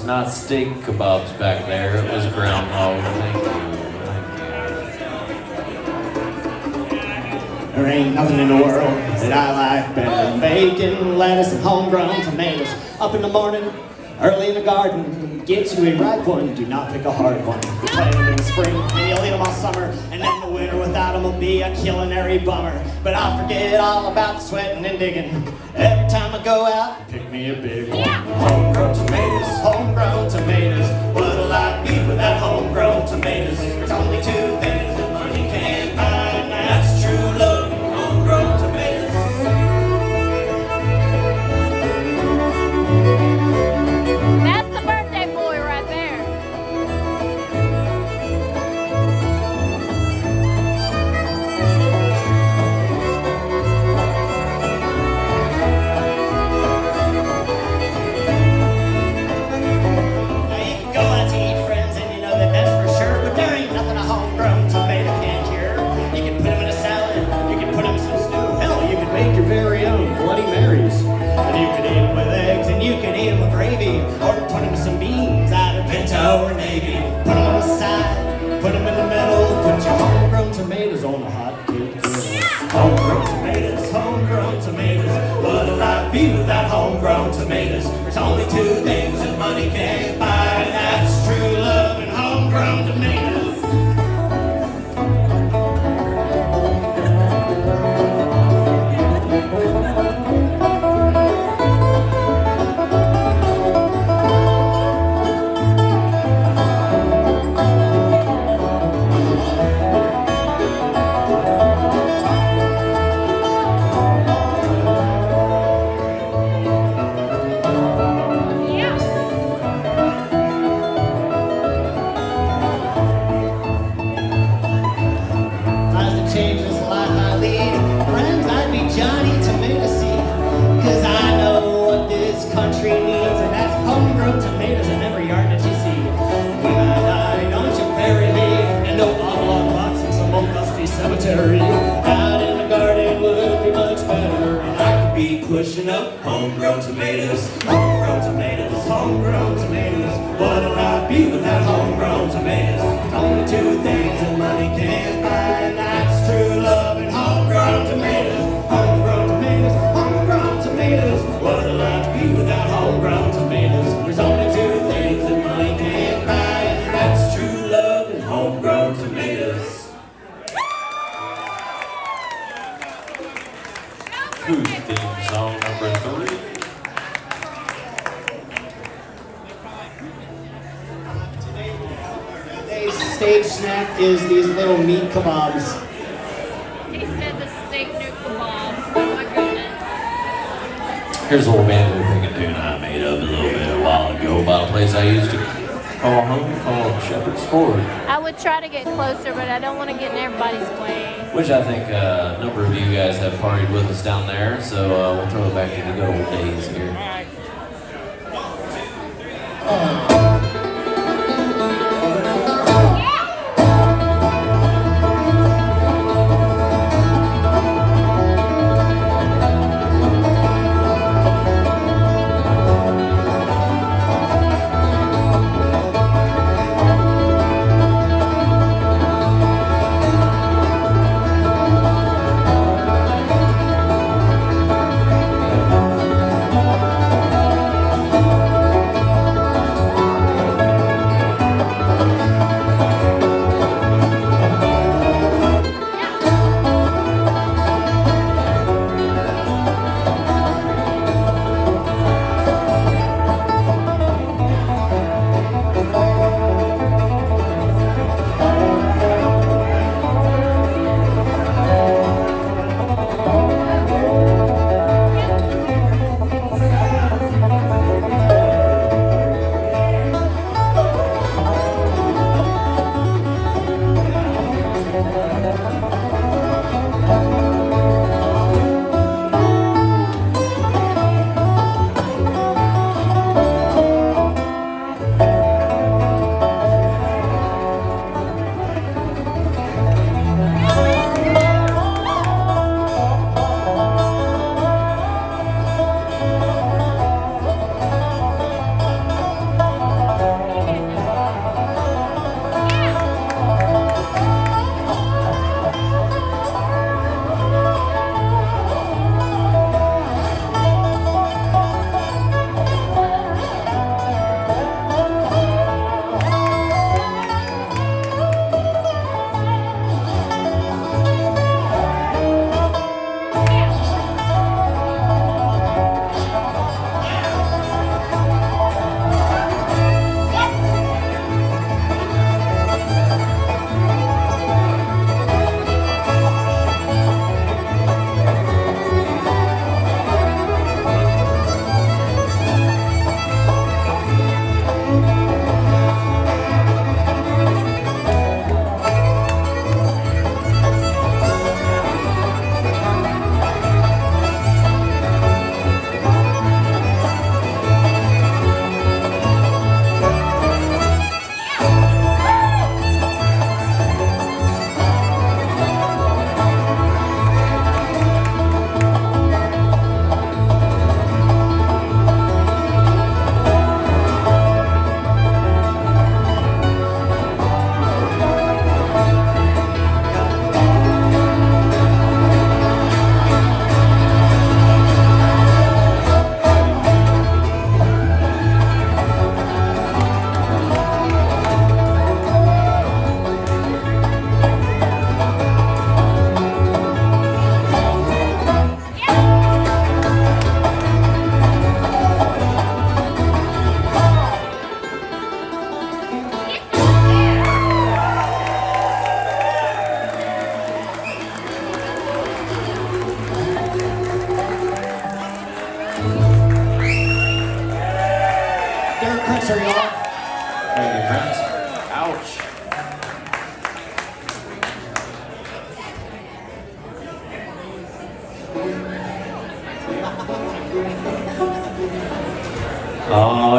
not steak kebabs back there. It was groundhog. Thank you. There ain't nothing in the world that I like better than bacon, lettuce, and homegrown tomatoes. Up in the morning, early in the garden, get you a ripe one, do not pick a hard one. You plant them in the spring, and you'll eat them all summer, and then the winter without them will be a culinary bummer. But I'll forget all about the sweating and digging. Every time I go out, pick me a big one. Homegrown tomatoes, homegrown tomatoes. What'll I be without homegrown tomatoes? There's only two things that money can't buy, and that's true love and homegrown tomatoes. That's the birthday boy right there. Now you can go out to eat, friends, and you know that that's for sure, but there ain't nothing a homegrown tomato can't cure. You can put them in a salad, you can put them in some stew. Hell, you can make your very own Bloody Marys. And you can eat them with eggs, and you can eat them with gravy, or put them in some beans out of pinto or navy. Put them on the side, put them in the middle, put your homegrown tomatoes on a hot cake grill. Homegrown tomatoes, homegrown tomatoes. What'll I be without homegrown tomatoes? There's only two things that money can't buy, and that's true love and homegrown tomatoes. Change this life I lead. Friends, I'd be Johnny Tomato Seed, 'cause I know what this country needs, and that's homegrown tomatoes in every yard that you see. When I die, don't you bury me in no oblong box in some old dusty cemetery. Out in the garden would be much better, and I could be pushing up homegrown tomatoes, homegrown tomatoes, homegrown tomatoes. What'll I be without homegrown tomatoes? Only two things that money can't buy, and that's true love and homegrown tomatoes. Homegrown tomatoes, homegrown tomatoes. What'll I be without homegrown tomatoes? There's only two things that money can't buy, and that's true love and homegrown tomatoes. Food theme song number 3. Today's stage snack is these little meat kebabs. He said the steak new kebabs. Oh my goodness. Here's a little band we can tune I made up a little bit a while ago about a place I used to call home called Shepherd's Ford, I would try to get closer, but I don't want to get in everybody's way. which I think a number of you guys have partied with us down there, so we'll throw it back to the good old days here.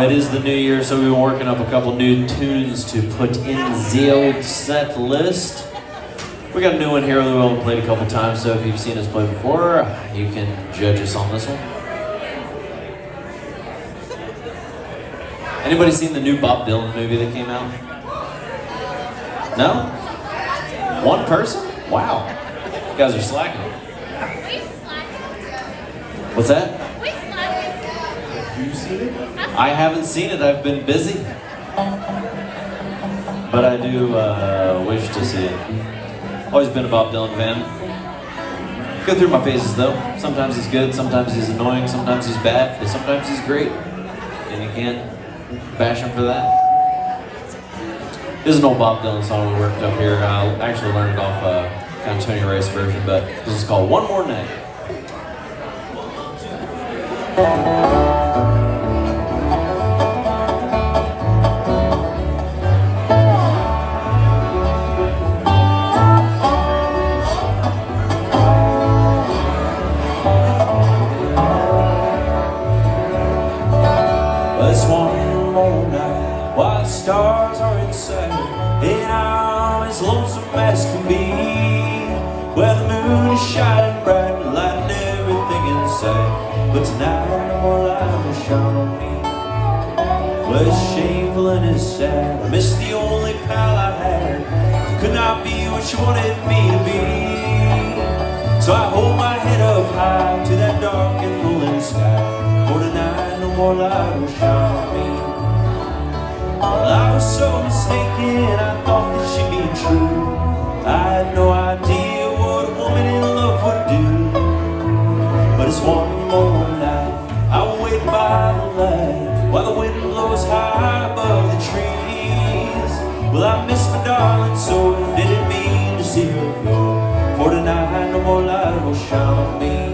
it is the new year, so we've been working up a couple new tunes to put in the old set list. We got a new one here that we've played a couple times, so if you've seen us play before, you can judge us on this one. Anybody seen the new Bob Dylan movie that came out? No? One person? Wow. You guys are slacking. What's that? You seen it? I haven't seen it. I've been busy. But I do wish to see it. Always been a Bob Dylan fan. Go through my phases though. Sometimes he's good, sometimes he's annoying, sometimes he's bad, but sometimes he's great. And you can't bash him for that. This is an old Bob Dylan song we worked up here. I actually learned it off kind of Tony Rice version, but this is called One More Night. It's one more night while the stars are in sight, and I'm as lonesome as can be. Well, the moon is shining bright, lighting everything in sight, but tonight no more light will shine on me. Well, it's shameful and it's sad. I miss the only pal I had. It could not be what you wanted me to be. So I hold my head up high to that dark and rolling sky. For tonight no more light will shine on me. Well, I was so mistaken, I thought that she'd be true. I had no idea what a woman in love would do. But it's one more night, I will wait by the light while the wind blows high above the trees. Well, I miss my darling so, didn't mean to see her go. For tonight no more light will shine on me.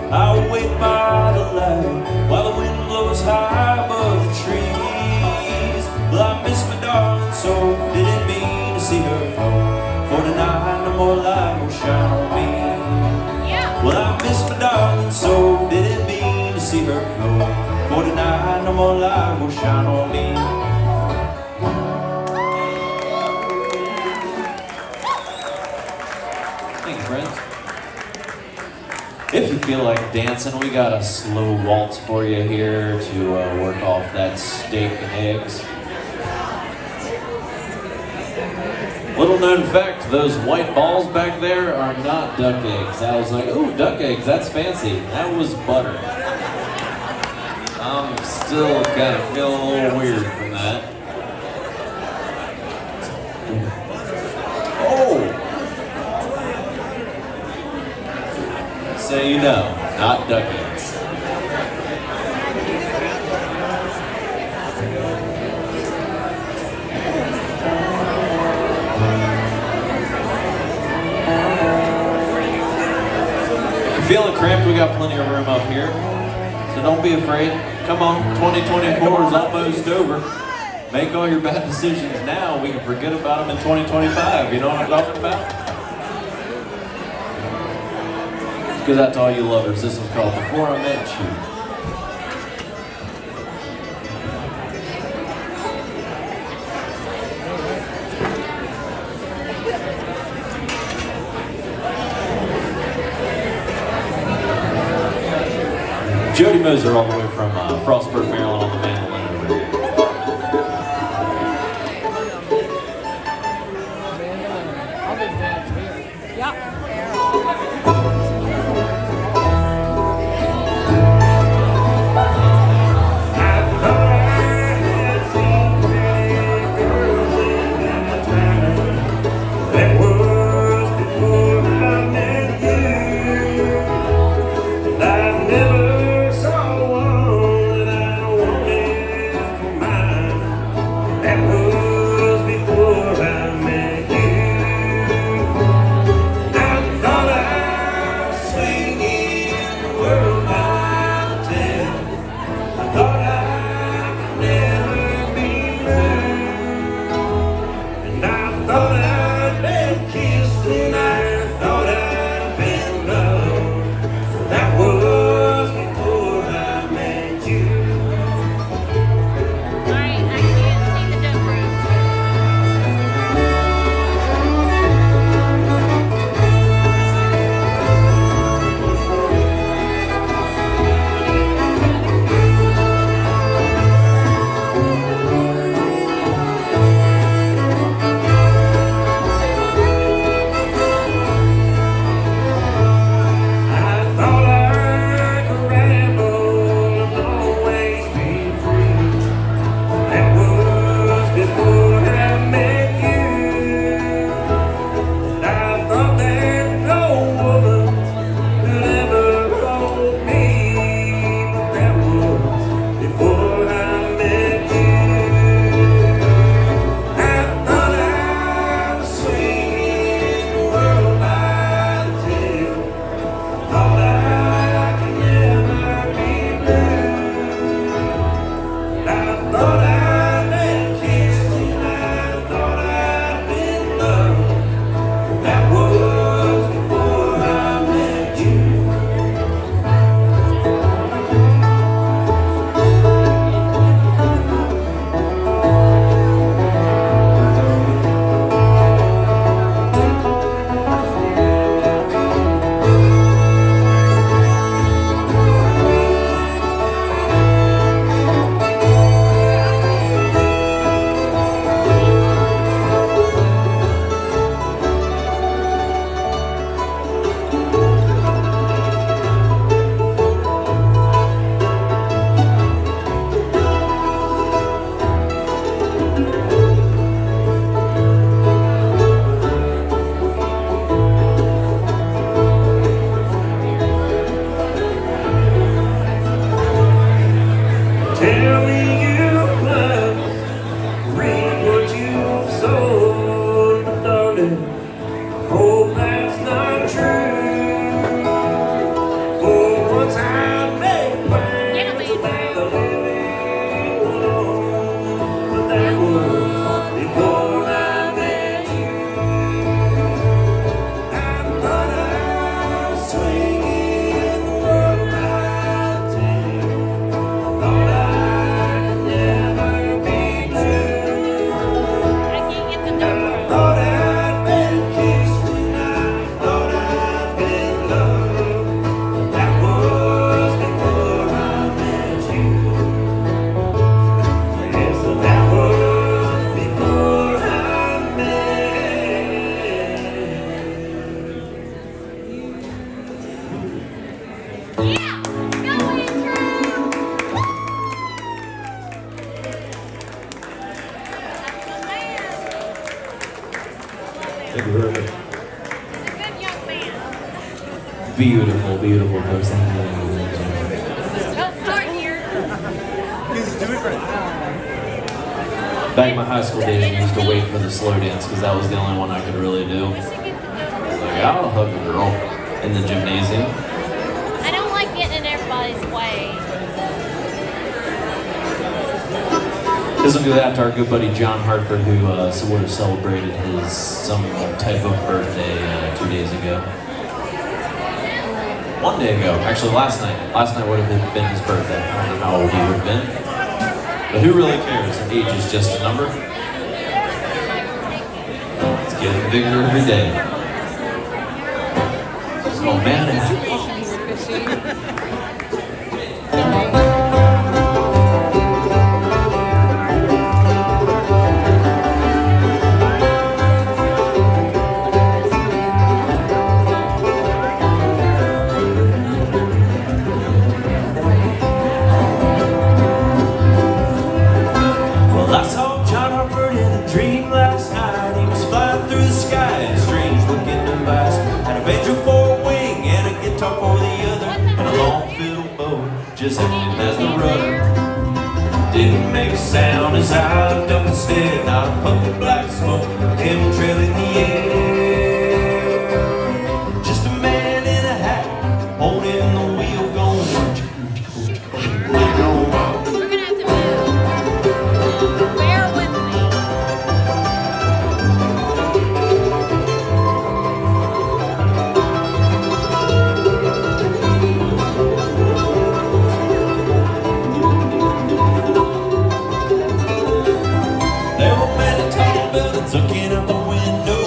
I'll wait by the light while the wind blows high above the trees. Well, I miss my darling so, didn't mean to see her go. For tonight no more light will shine on me. Well, I miss my darling so, didn't mean to see her go. For tonight no more light will shine on me. Thank you, friends. If you feel like dancing, we got a slow waltz for you here to work off that steak and eggs. Little known fact, those white balls back there are not duck eggs. I was like, ooh, duck eggs, that's fancy. That was butter. I'm still kind of feeling a little weird from that. Oh! So you know, not duck eggs. If you're feeling cramped, we got plenty of room up here. So don't be afraid. Come on, 2024 is almost over. Make all your bad decisions now. We can forget about them in 2025. You know what I'm talking about? Because that's all you lovers. This was called Before I Met You. Jody Moser all the way from Frostburg, Maryland on the mandolin over here. Thank you very much. A good young man. Beautiful, beautiful person. Don't start here. Back in my high school days, I used to wait for the slow dance because that was the only one I could really do. You should get the double. Like, I'll hug a girl in the gymnasium. I don't like getting in everybody's way. This will go out to our good buddy John Harper, who would have celebrated his some type of birthday 2 days ago. 1 day ago, actually last night. Last night would have been his birthday. I don't know how old he would have been. But who really cares? Age is just a number. It's getting bigger every day. It's called man. Just acting as the rudder. Didn't make a sound as I looked up instead. Not a puff of black smoke came trailing the air. Just a man in a hat holding the wheel going. We're gonna have to move. Bear with me. Looking out the window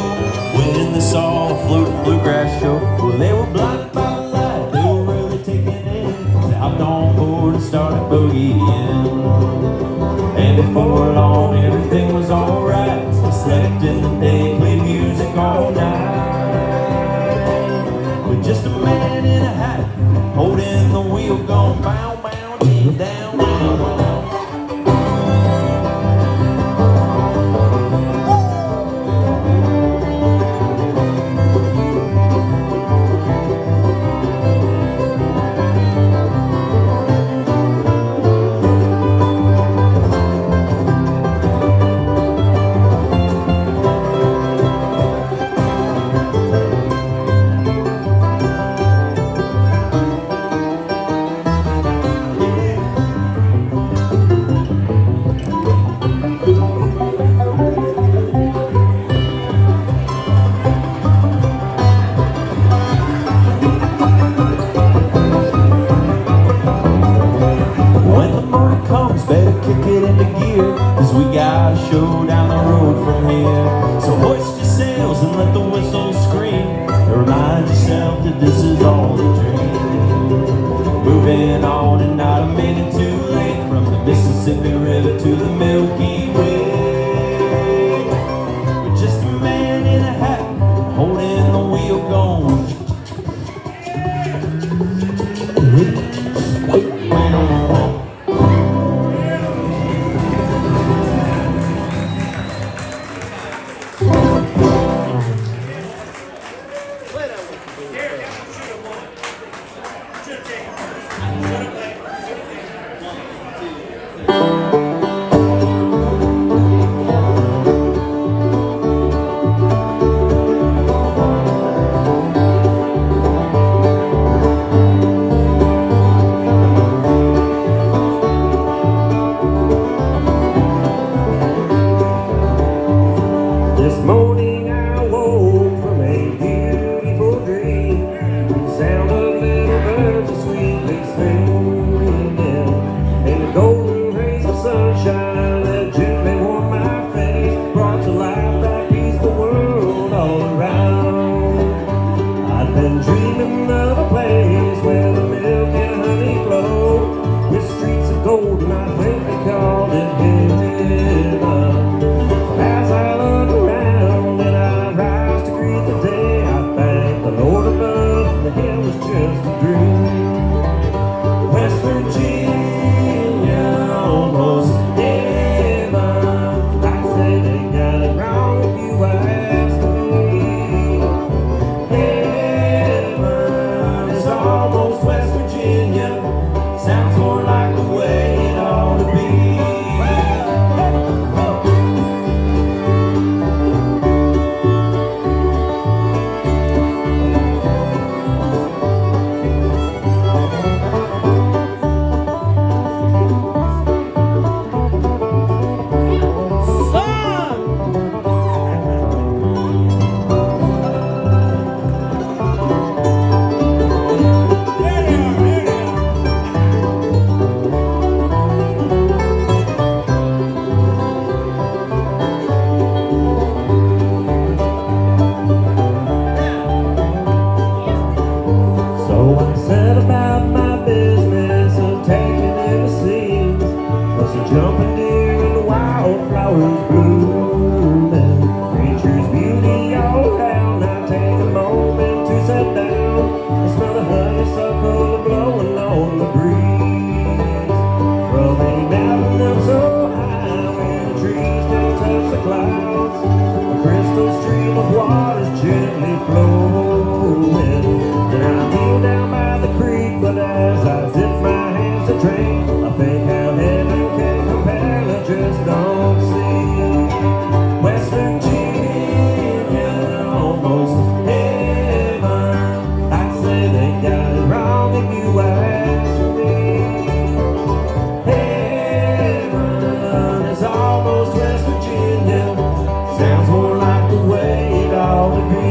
when they saw a floating bluegrass show. Well, they were blinded by the light, they were really taking it in. They hopped on board and started boogieing. And before long, everything was alright. They slept in the day, played music all night. With just a man in a hat, holding the wheel, going bow, bow, down, down, down. We got a show down the road from here. So hoist your sails and let the whistle scream. Remind yourself that this is all a dream. Moving on and not a minute too late. From the Mississippi River to the Milky Way. With just a man in a hat holding the wheel going. just don't see. West Virginia, almost heaven. I'd say they got it wrong if you ask me. Heaven is almost West Virginia. Sounds more like the way it ought to be.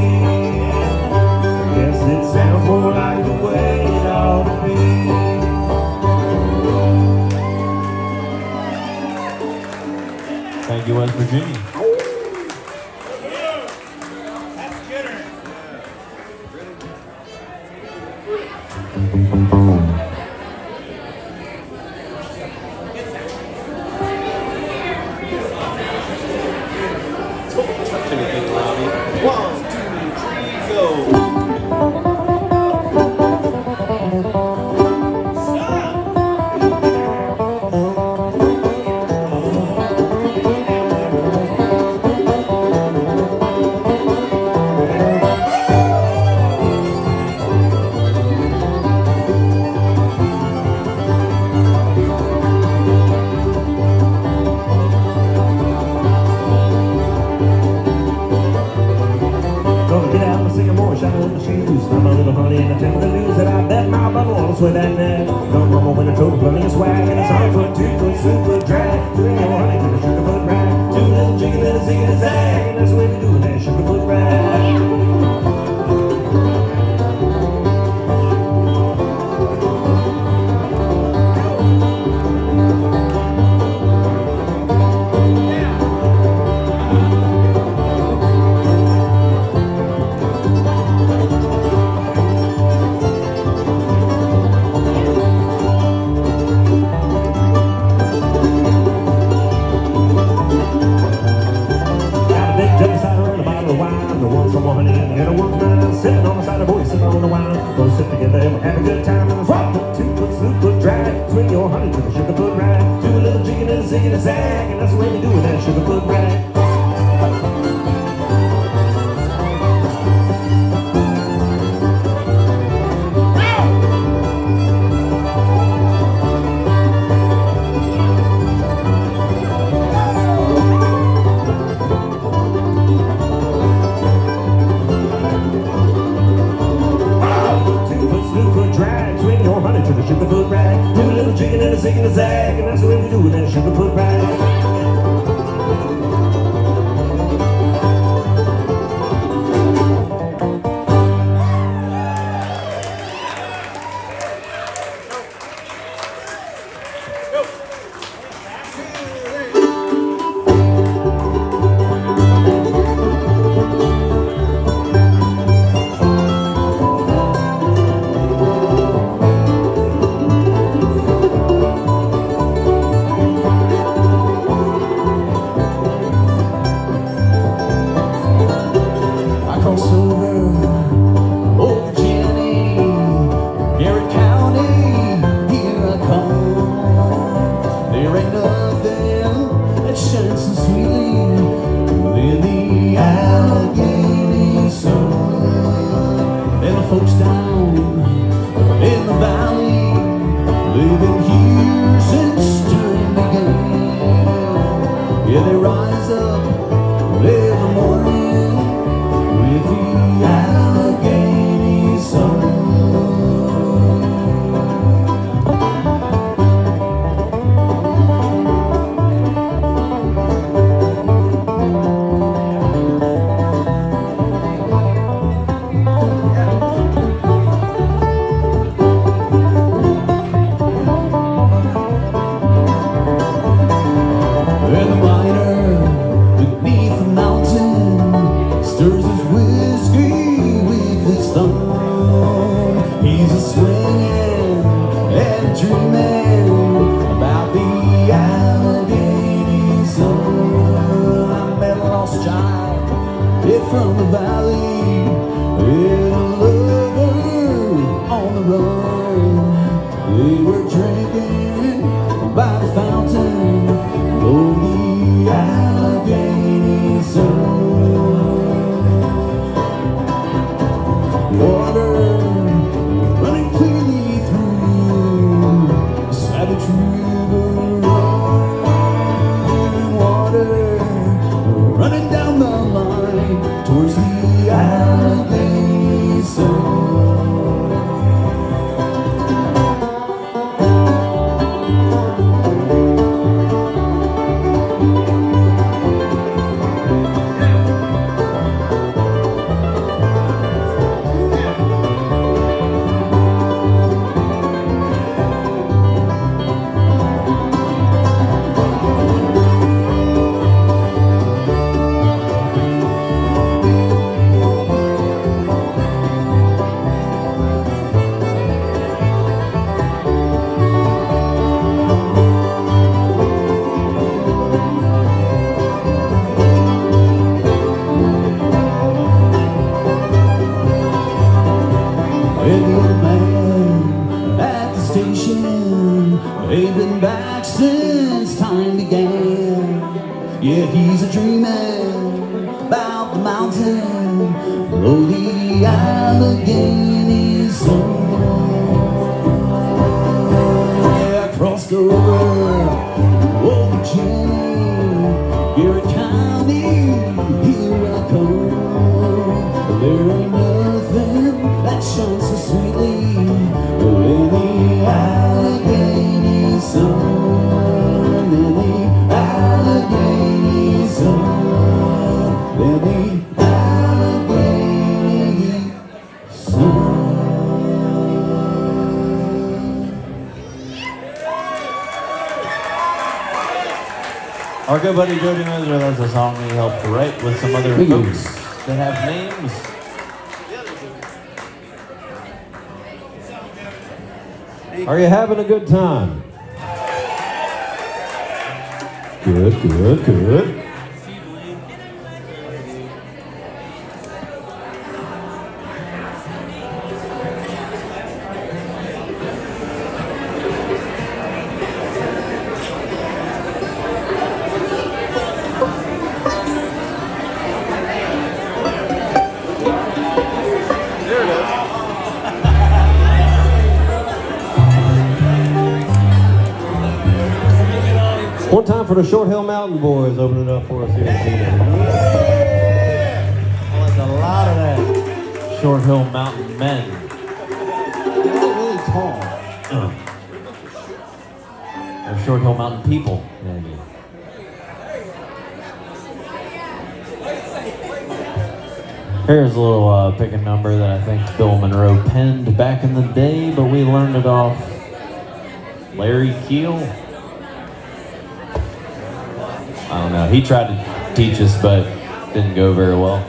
Yes, it sounds more like the way it ought to be. Thank you, West Virginia. One, two, three, go. I'm a little honey and I tell the news that I bet my bubble on its way back there. Come home when I told plenty of swag and it's 100 foot, 2 foot, super drag. 3 more honey to the sugar foot rag. 2 little jiggy little zig and a zag. And that's the way we do it, that sugar foot rag. Sitting on the side of the boy, sitting on the wine. Go sit together and we have a good time. And it's 1 foot, 2 foot, snoop foot drag. Swing your honey to the sugar foot rag. Do a little jig and a zig and a zag. And that's the way we do it, that sugar foot rag. Sugar foot rag, do a little jigging and a zig and a zag, and that's the way we do it, that sugar foot rag. Folks down in the valley, living here since time began. Yeah, they rise up every morning with the Allegheny sun. He's a swinging and dreaming about the Allegheny sun. I met a lost child from the valley, and a lover on the run. They were drinking by the fountain, oh, the Allegheny sun. Water running cleanly through the savage river. Yeah, he's a dreaming about the mountain below the Allegheny zone. Yeah, I crossed over Virginia, Garrett County, here I come. There ain't nothing that shines so sweetly in the Allegheny sun, in the Allegheny sun, in the Allegheny sun. Our good buddy Jody Miller, that's a song he helped write with some other folks that have names. Are you having a good time? Good, good, good. One time for the Short Hill Mountain Boys, opening it up for us here in Cena. I like a lot of that. Short Hill Mountain Men. They're really tall. They're Short Hill Mountain people. Maybe. Here's a little pick a number that I think Bill Monroe penned back in the day, but we learned it off Larry Keel. I don't know. He tried to teach us, but didn't go very well.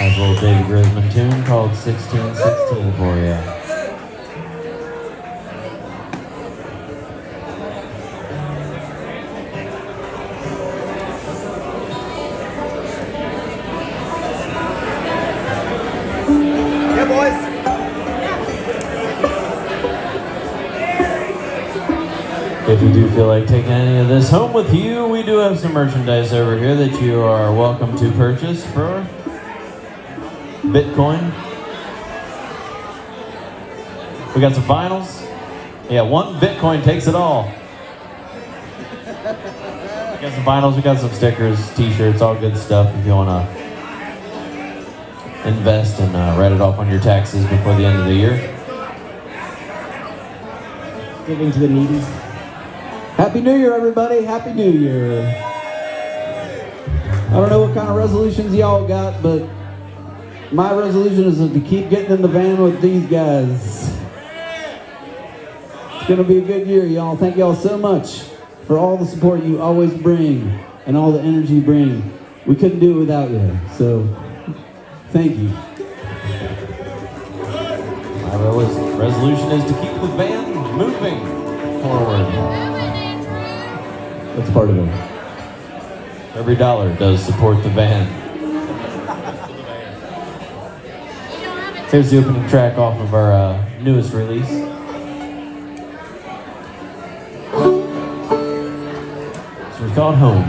That's a little David Grisman tune called 1616 for you. Yeah, boys. If you do feel like taking any of this home with you, we do have some merchandise over here that you are welcome to purchase for Bitcoin. We got some vinyls. Yeah, one Bitcoin takes it all. We got some vinyls, we got some stickers, t-shirts, all good stuff if you want to invest and write it off on your taxes before the end of the year. Giving to the needy. Happy New Year, everybody. Happy New Year. I don't know what kind of resolutions y'all got, but my resolution is to keep getting in the van with these guys. It's going to be a good year, y'all. Thank y'all so much for all the support you always bring and all the energy you bring. We couldn't do it without you, so thank you. My resolution is to keep the van moving forward. That's part of it. Every dollar does support the van. Here's the opening track off of our newest release. This was called Home.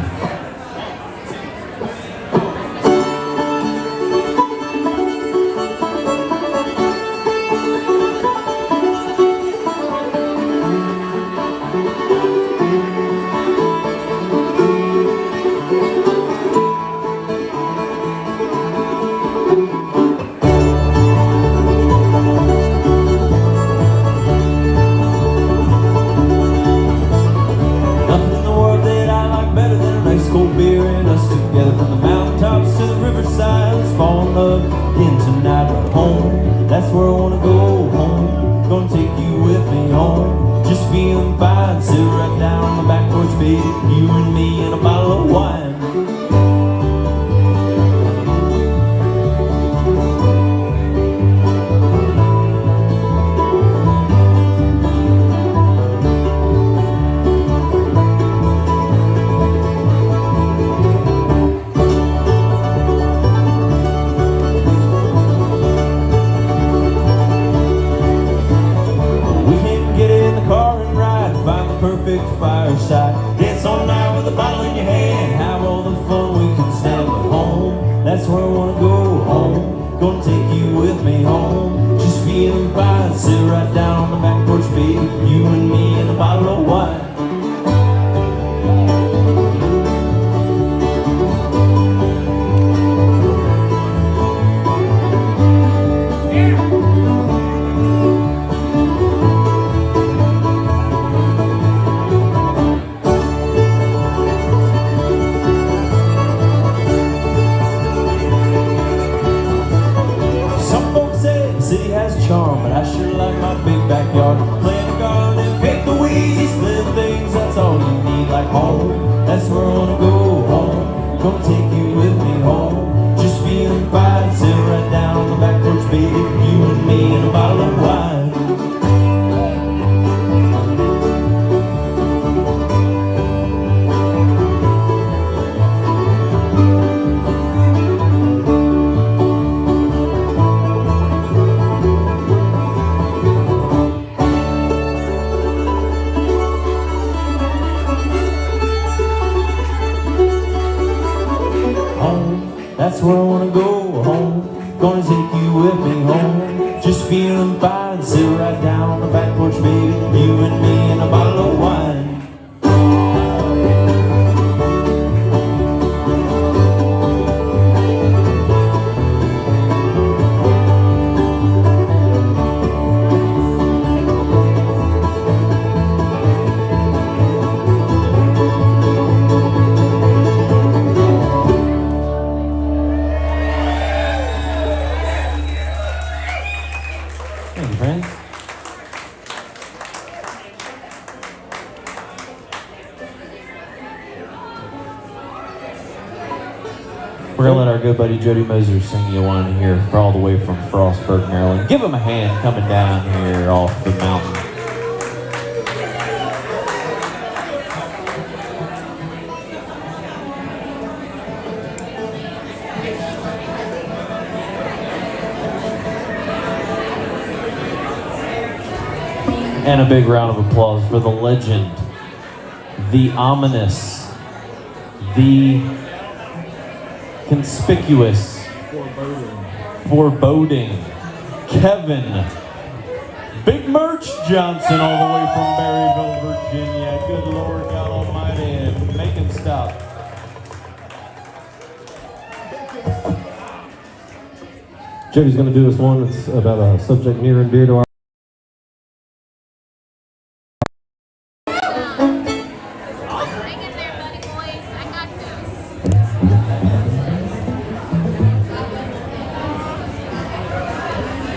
We're gonna let our good buddy Jody Moser sing you one here for all the way from Frostburg, Maryland. Give him a hand coming down here off the mountain. And a big round of applause for the legend, the ominous, the conspicuous, foreboding, Kevin Big Merch Johnson, all the way from Berryville, Virginia. Good Lord God Almighty, make him stop. Jody's going to do us one that's about a subject near and dear to our Hang in there, buddy boys. I got this.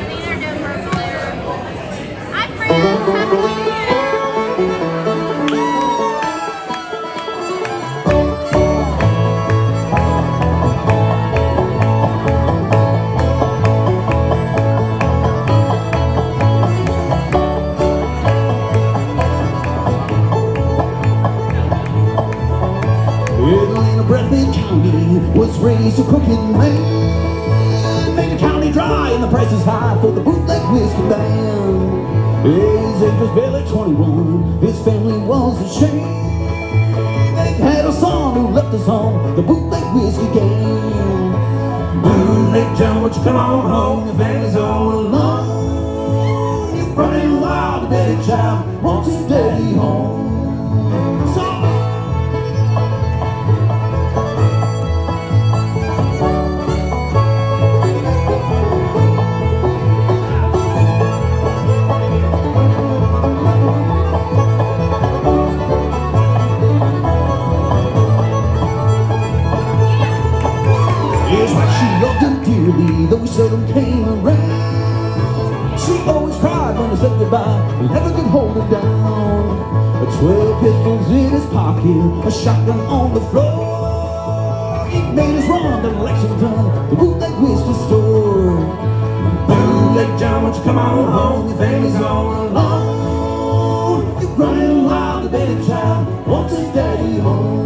Neither do over there. Hi, friends. Happy New Year. In a Breathitt County was raised a crooked man. Made the county dry and the price is high for the bootleg whiskey band. His age was barely 21, his family was ashamed. They had a son who left us home, the bootleg whiskey game. Bootleg John, won't you come on home, your family's all alone. You're running wild, the baby child wants his daddy home. So though we seldom came around, she always cried when I said goodbye. We never could hold her down. 12 pistols in his pocket, a shotgun on the floor. He made us run to Lexington, the bootleg whiskey store. Bootleg John, won't you come on home? Your family's all alone. You're running wild, the baby child wants his daddy home.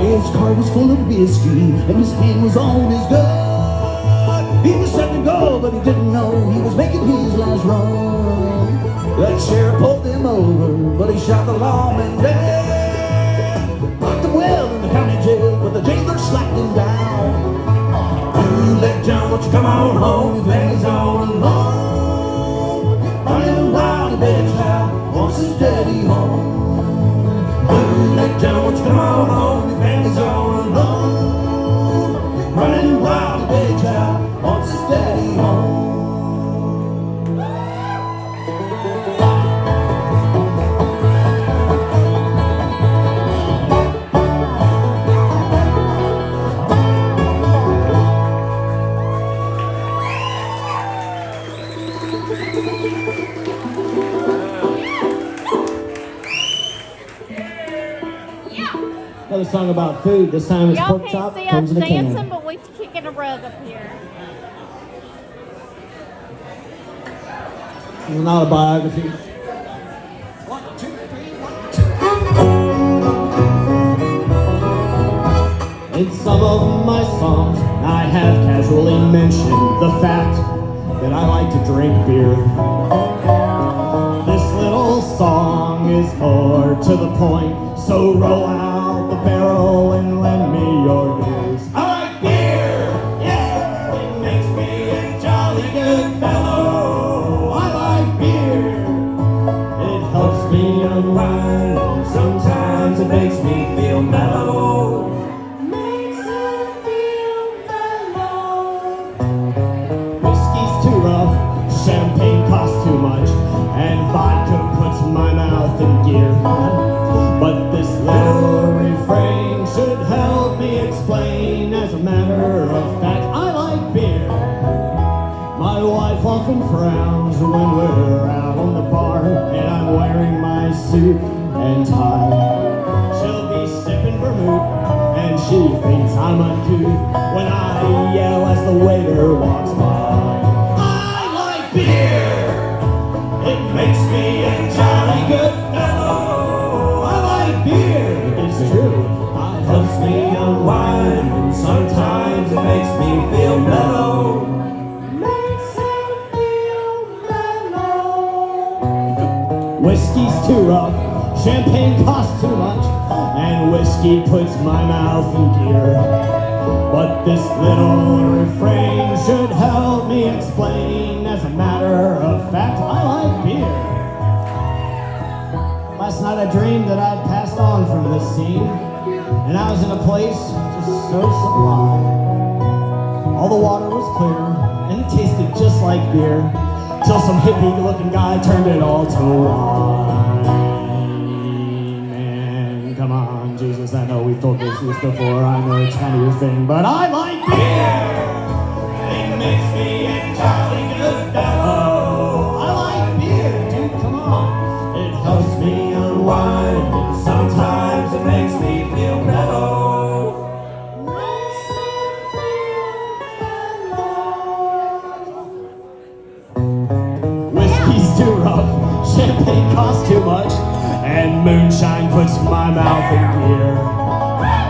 His car was full of whiskey and his hand was on his gun. He was set to go, but he didn't know he was making his last run. That sheriff pulled him over, but he shot the lawman dead. Locked him well in the county jail, but the jailer slapped him down. Bootleg John, won't you come on home? Your family's all alone. Running wild, a baby child wants his daddy home. Bootleg John, won't you come on home? Your family's all alone. Running wild, a baby child wants his daddy home. Another song about food. This time it's Y'all pork chop, can't see comes us in a can. dancing, but we kicking a rug up here. This is an autobiography. In some of my songs, I have casually mentioned the fact that I like to drink beer. This little song is more to the point, so roll out the barrel and lend me your ears. I like beer, yeah, it makes me a jolly good fellow. I like beer, it helps me unwind, and sometimes it makes me feel mellow. Makes it feel mellow. Whiskey's too rough, champagne costs too much, and vodka puts my mouth in gear. But this little refrain should help me explain. As a matter of fact, I like beer. My wife often frowns when we're out on the bar and I'm wearing my suit and tie. She'll be sipping vermouth and she thinks I'm uncouth when I yell as the waiter walks by. I like beer! It makes me a jolly good fellow. I like beer, it's true. It helps me unwind, and sometimes it makes me feel mellow. Makes it feel mellow. Whiskey's too rough, champagne costs too much, and whiskey puts my mouth in gear. But this little refrain should help me explain. As a matter of fact, I like beer. Last night I dreamed that I'd passed on from this scene, and I was in a place just so sublime. All the water was clear, and it tasted just like beer, till some hippie-looking guy turned it all to wine. Man, come on, Jesus, I know we've told this before, I know it's kind of your thing, but I like beer! It makes me a jolly good fellow. I like beer, dude, come on. It helps me unwind, and sometimes it makes me feel mellow. Makes me feel mellow. Whiskey's too rough, champagne costs too much, and moonshine puts my mouth in gear.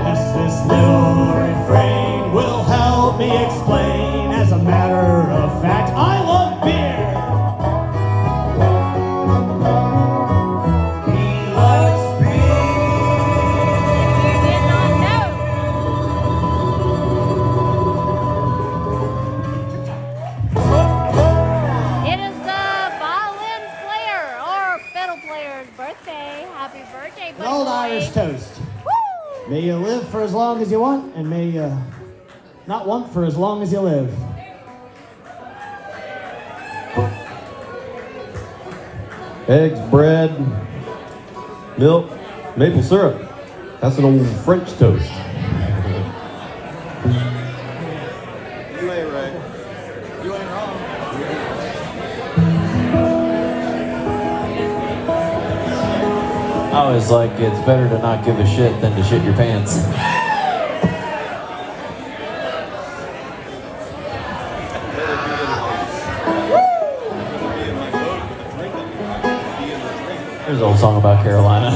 Yes, this little refrain will help me explain. As a matter of fact, I love beer. He likes beer. You did not know. It is the violin player or fiddle player's birthday. Happy birthday, An old buddy. Irish toast. Woo! May you live for as long as you want, and may you not want for as long as you live. Eggs, bread, milk, maple syrup. That's an old French toast. You ain't right. You ain't wrong. I always like it's better to not give a shit than to shit your pants. There's an old song about Carolina.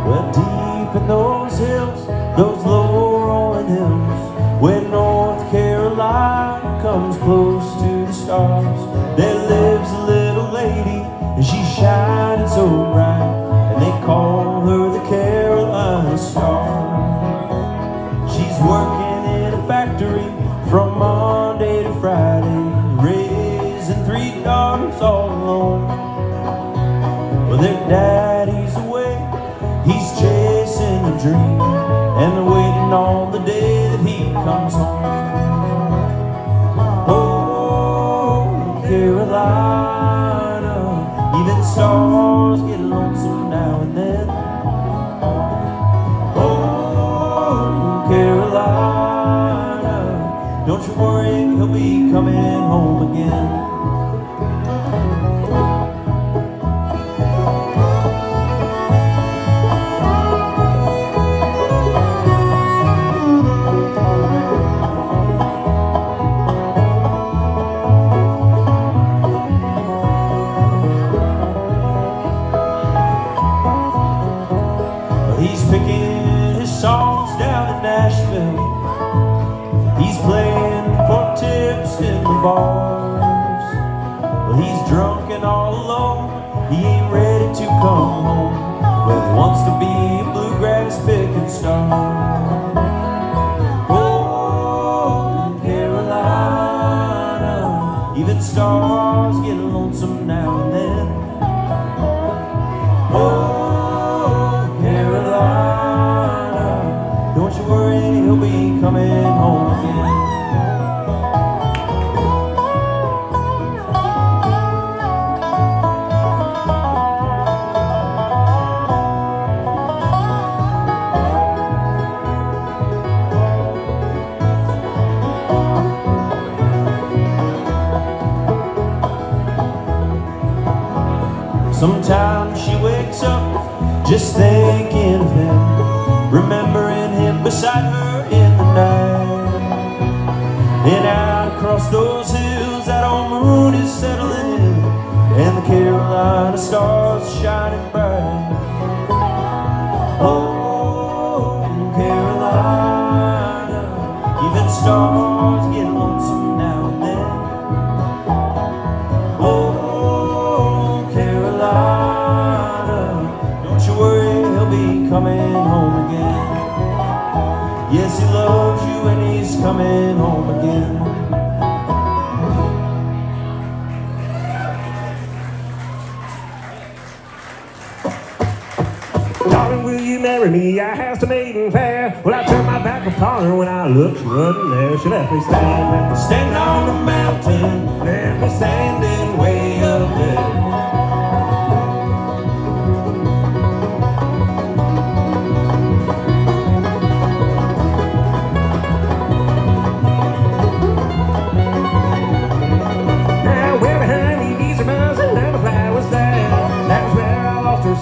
Well, deep in those hills, those low rolling hills, where North Carolina comes close to the stars, there lives a little lady, and she's shining so bright, and they call her the Carolina Star. She's working in a factory from Monday to Friday, raising 3 daughters all alone. Well, their daddy's away, he's chasing a dream, and they're waiting on the day that he comes home. Oh, Carolina, even stars get lonesome now and then. Oh, Carolina, don't you worry, he'll be coming home again. come home. Well, he wants to be a bluegrass picking star. Oh, Carolina, even stars get lonesome now and then. Oh, Carolina, don't you worry, he'll be coming home again. Sometimes she wakes up just thinking of him, remembering him beside her in the night. And out across those hills that old moon is settling in, and the Carolina stars shining bright. Oh, Carolina, even stars get lonesome now and then. Oh, don't you worry, he'll be coming home again. Yes, he loves you and he's coming home again. Darling, will you marry me? I asked a maiden fair. Well, I turned my back upon her when I looked, she wasn't there. She left me standing on the mountain, left me standing way up there.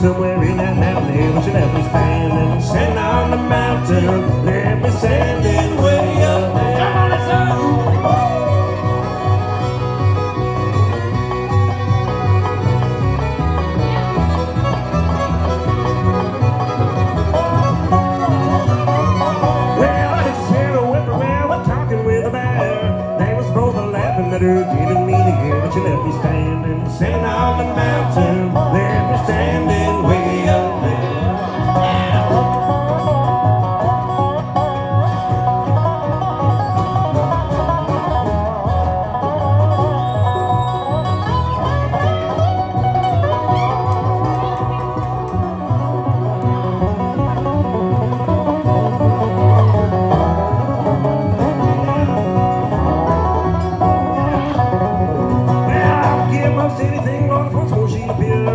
Somewhere in that mountain there, when she left me standing on the mountain, left me standing way up there. Come on, let's go! Well, I just heard a whippoorwill talking with a bear. They was both laughing at her, giving me the ear, but she left me standing on the mountain, left me standing way up there. Anything on for so she appeared.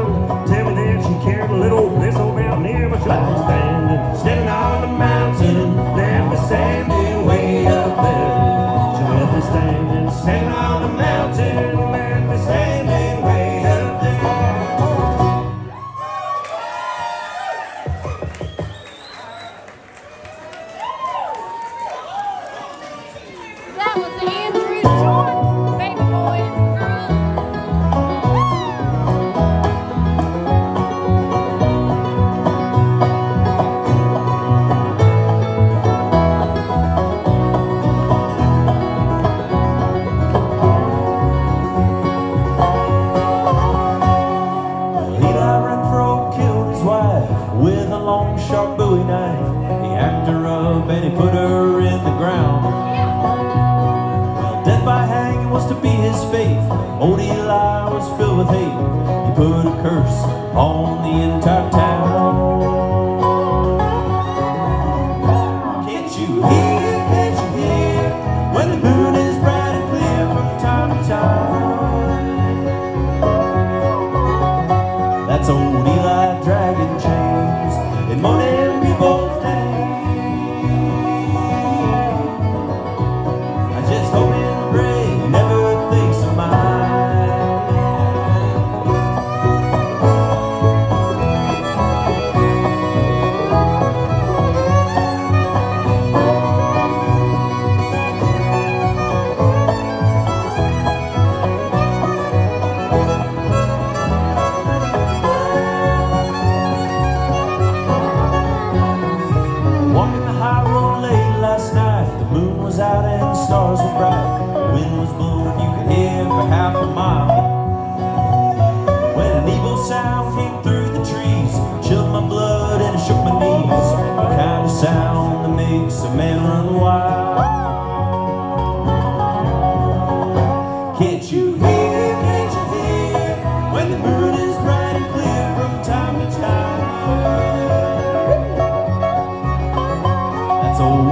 Tell me that she cared a little for this old mountaineer, but she left me standing on the mountain, left me standing way up there. She left me standing on the mountain, left me standing way up there. That was Andrew Short, baby boys and girls. With a long sharp bowie knife, he hacked her up and he put her in the ground. Well, death by hanging was to be his fate. Old Eli was filled with hate. He put a curse on the entire town. Can't you hear, when the moon is bright and clear from time to time? That's old Eli dragging chains and moaning people's names. I just hope and pray he never thinks of mine.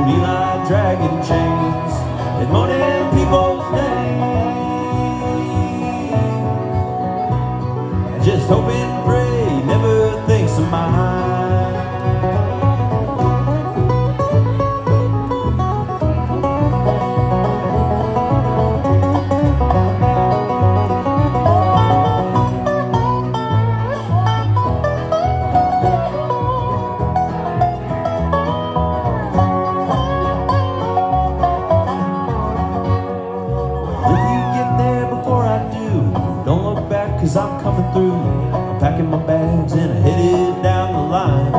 old Eli dragging chains and moaning people's names. Just hope and pray he never thinks of mine. Cause I'm coming through, I'm packing my bags and I'm headed down the line.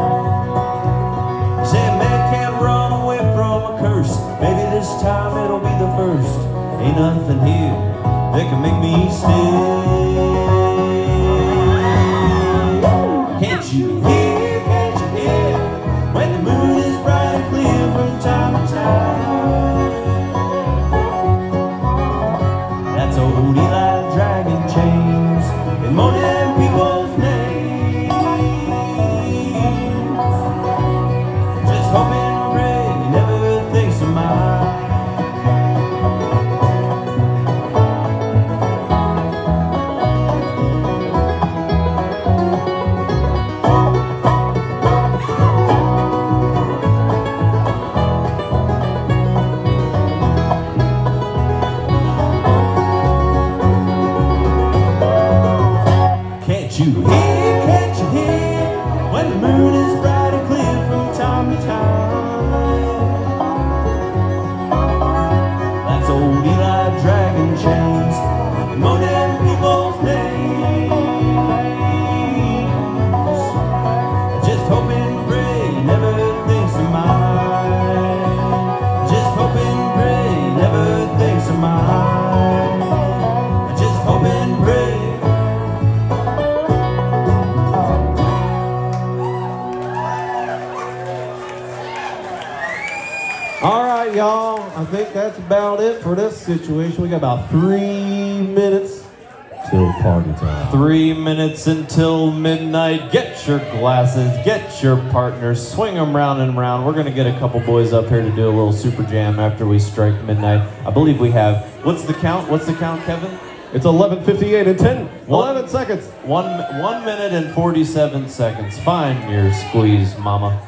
Say a man can't run away from a curse, maybe this time it'll be the first. Ain't nothing here that can make me stay. Can't you hear, when the moon is bright and clear from time to time? That's old Eli dragging chains and moaning people's names. Just hope and pray he never thinks of mine. Can't you hear, when the moon is bright and clear from time to time? That's old Eli dragging chains and moaning people's names. Just hope and pray he never thinks of mine. Just hope and pray he never thinks of mine. Just hope and pray. All right, y'all. I think that's about it for this situation. We got about 3 minutes till party time. 3 minutes until midnight. Get your glasses, get your partners, swing them round and round. We're gonna get a couple boys up here to do a little super jam after we strike midnight. I believe we have, what's the count, Kevin? It's 11:58 and 11 seconds. 1 minute and 47 seconds. Find your squeeze, mama.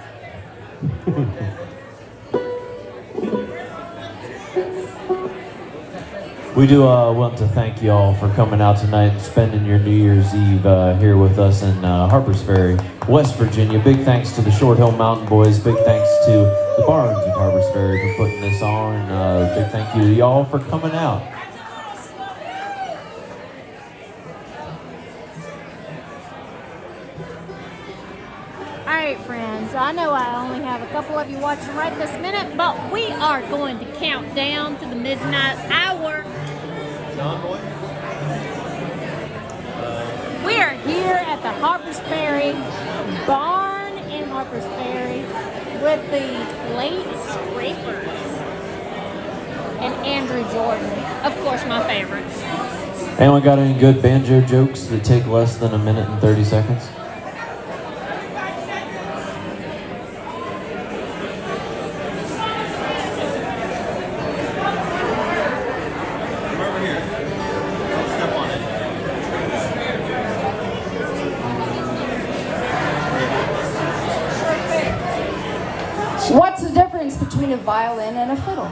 We do want to thank you all for coming out tonight and spending your New Year's Eve here with us in Harper's Ferry, West Virginia. Big thanks to the Short Hill Mountain Boys. Big thanks to the Barns of Harper's Ferry for putting this on. Big thank you to y'all for coming out. All right, friends, I know I only have a couple of you watching right this minute, but we are going to count down to the midnight hour. We are here at the Harper's Ferry barn in Harper's Ferry with the late Scrapers and Andrew Jordan, of course my favorite. Anyone got any good banjo jokes that take less than 1 minute and 30 seconds? What's the difference between a violin and a fiddle?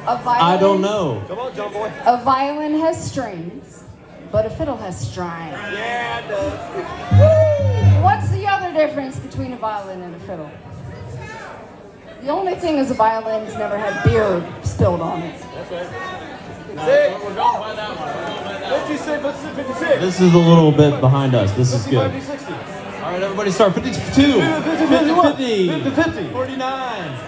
A violin, I don't know. Come on, John boy. A violin has strings, but a fiddle has strings. Yeah, it does. What's the other difference between a violin and a fiddle? The only thing is a violin's never had beer spilled on it. That's right. 6. We're going to find out. 56, 56. This is a little bit behind us. This is 55, good. 60. All right, everybody start. 52, 50, 50. 49.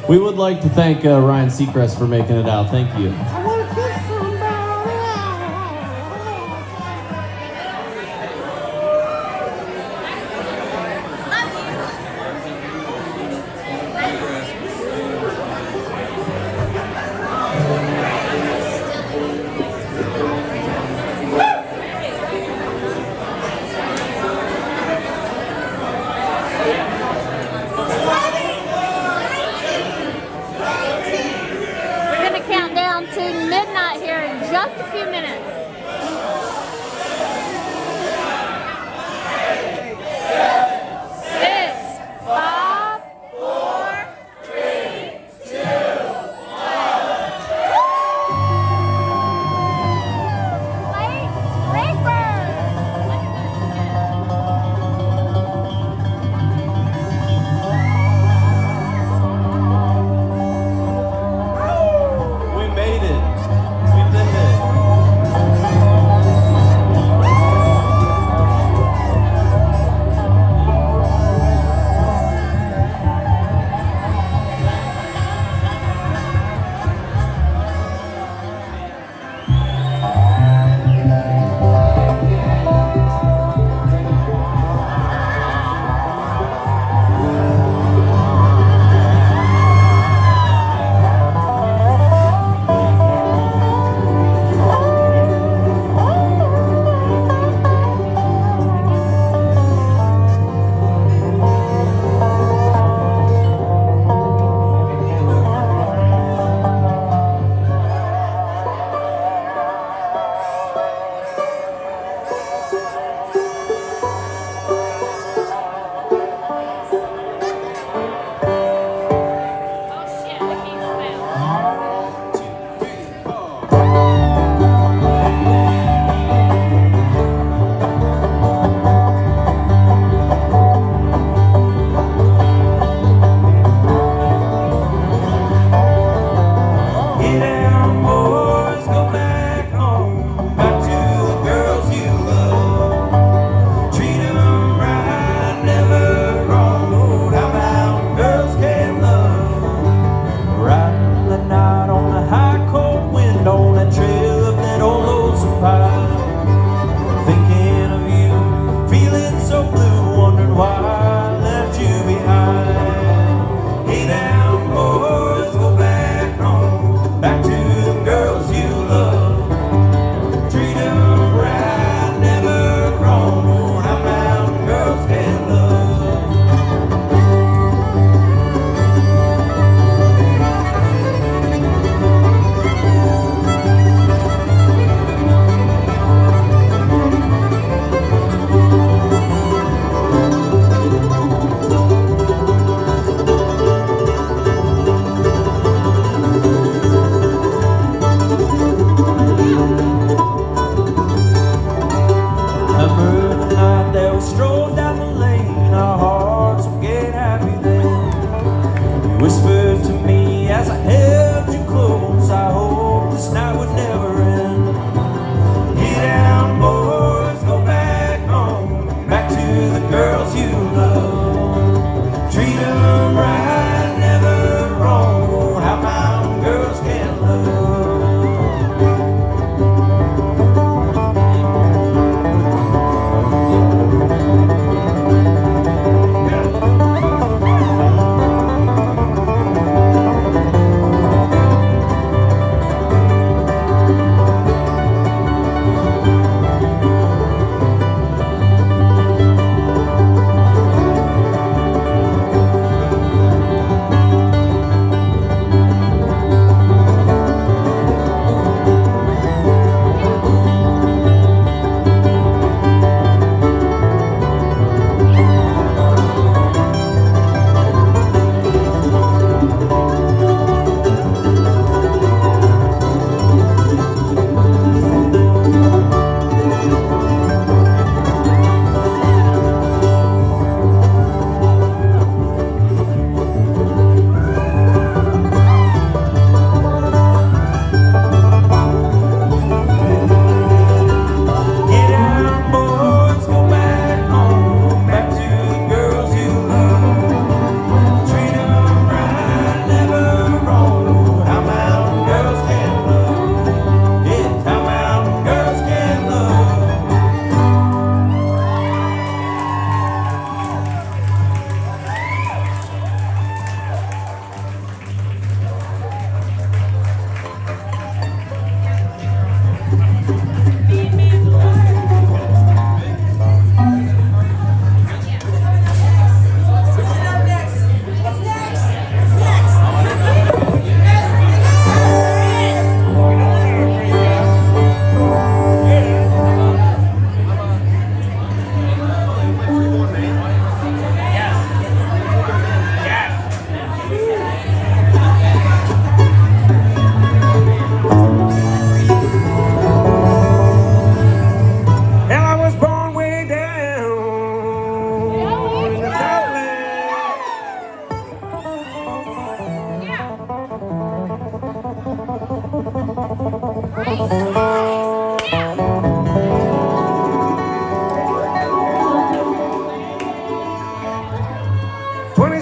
We would like to thank Ryan Seacrest for making it out. Thank you. I want to kiss somebody.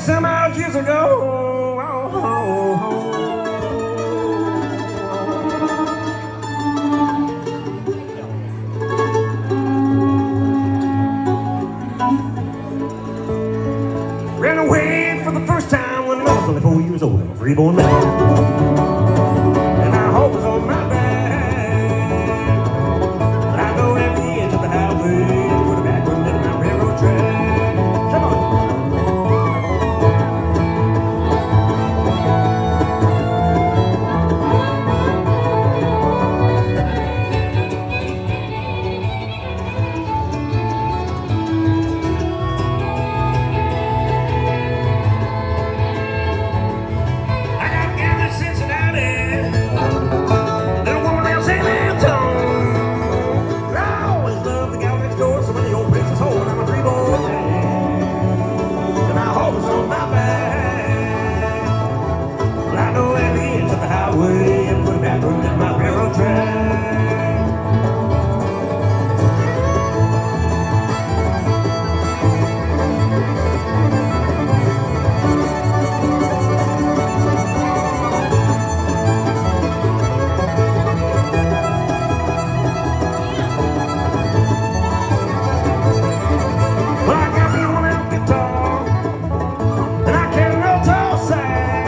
some odd years ago. Ran away for the first time when I was only 4 years old. I'm a freeborn man. And my heart was on my back. But I go every inch of the highway and put it back on my railroad track. Come on. And put it back on my railroad track. Well, I got me one little guitar, and I carry no tall sack.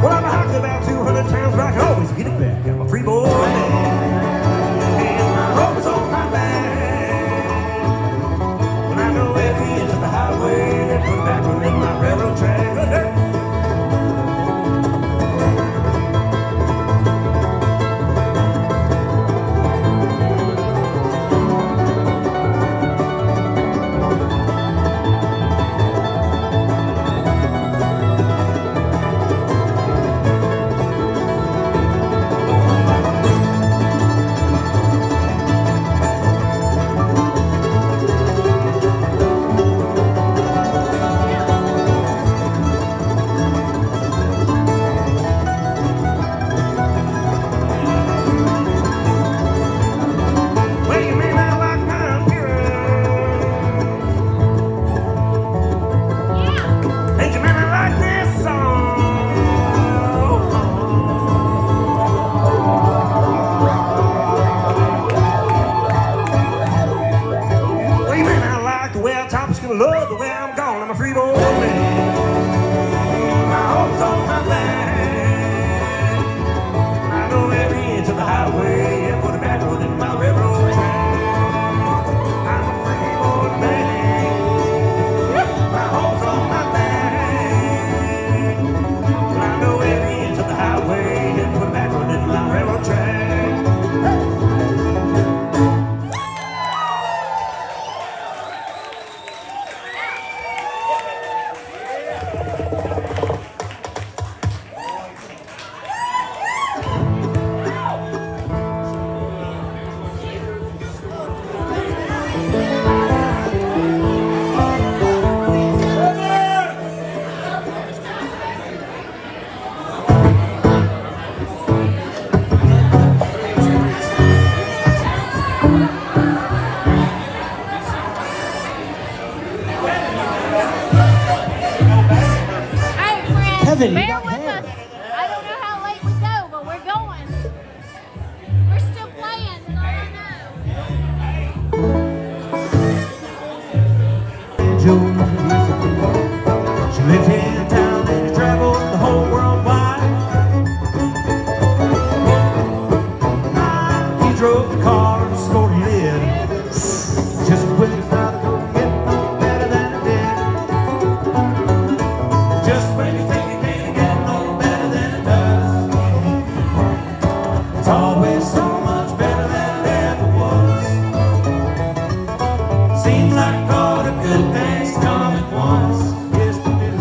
Well, I'm a hockey about 200 times, but I can always get it back. I'm a free boy man, and my hope's on my back. When I know every inch of the highway, they put it back on my railroad track. Love the way I'm gone, I'm a free boy man. My hope's on my back. I know every inch of the highway and put it back on my railroad track. I'm a free boy man. My hope's on my back. I know every inch of the highway and put it back on my railroad track. Bear with us. I don't know how late we go, but we're going. We're still playing, and all I know. She lived in town and she traveled the whole world wide. He drove the car and scored a lid. Just when he thought it would get no better than it did. Just when you think it can't get no better than it does. It's always so much better than it ever was. Seems like all the good things come at once. Yes, they do.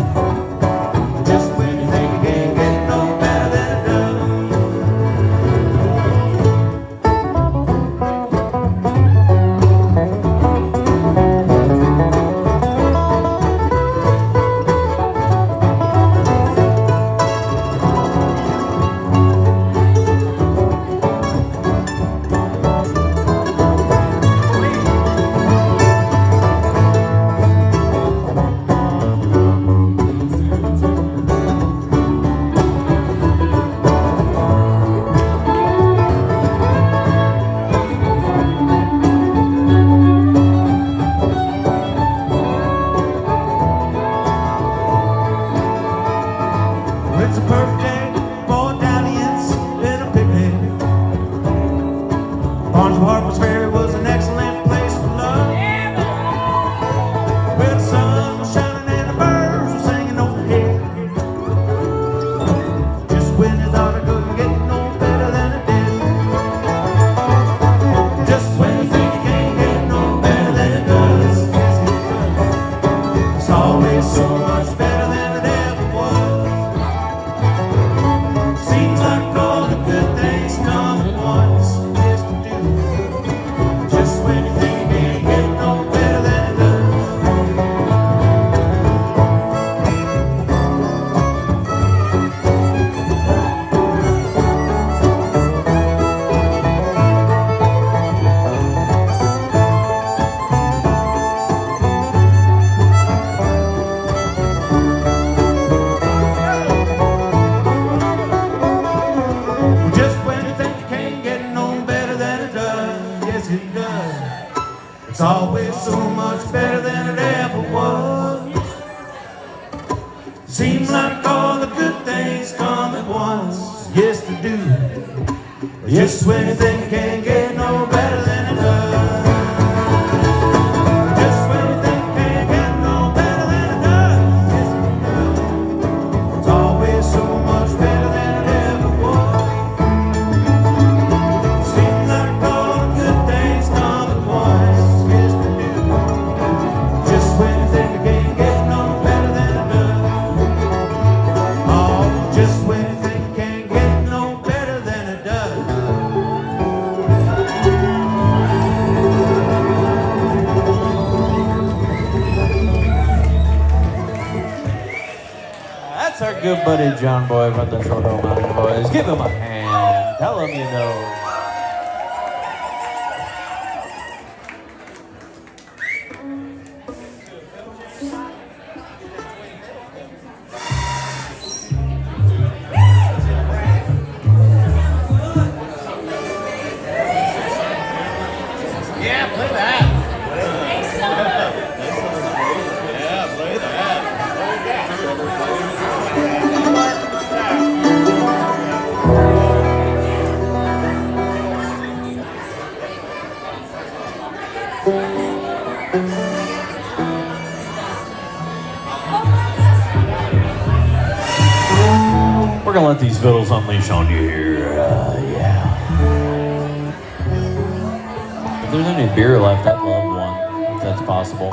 Just when you think it can't get no better than it does. Just when you think it can't get no better than it does. Yes, it does. It's always so much better than it ever was. Seems like all the good things come at once. Yes, they do. Just when you think it can't get no better than it does. Oh, just when you think it can't get no better than it does. That's our good buddy John Boy from the Short Hole Mountain Boys. Give him a hand. Tell him you know. Yeah, play that. Yeah, play that. We're gonna let these fiddles unleash on you here. Yeah. If there's any beer left, I'd love one, if that's possible.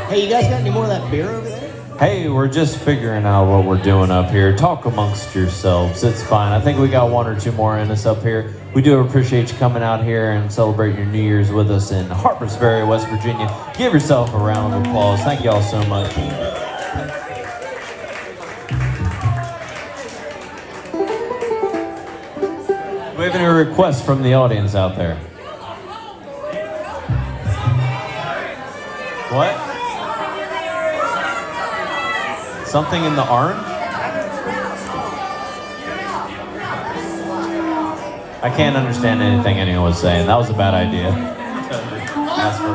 Hey, you guys got any more of that beer over there? Hey, we're just figuring out what we're doing up here. Talk amongst yourselves. It's fine. I think we got one or two more in us up here. We do appreciate you coming out here and celebrating your New Year's with us in Harper's Ferry, West Virginia. Give yourself a round of applause. Thank y'all so much. Do we have any requests from the audience out there? What? Something in the orange? I can't understand anything anyone was saying. That was a bad idea. Ask for a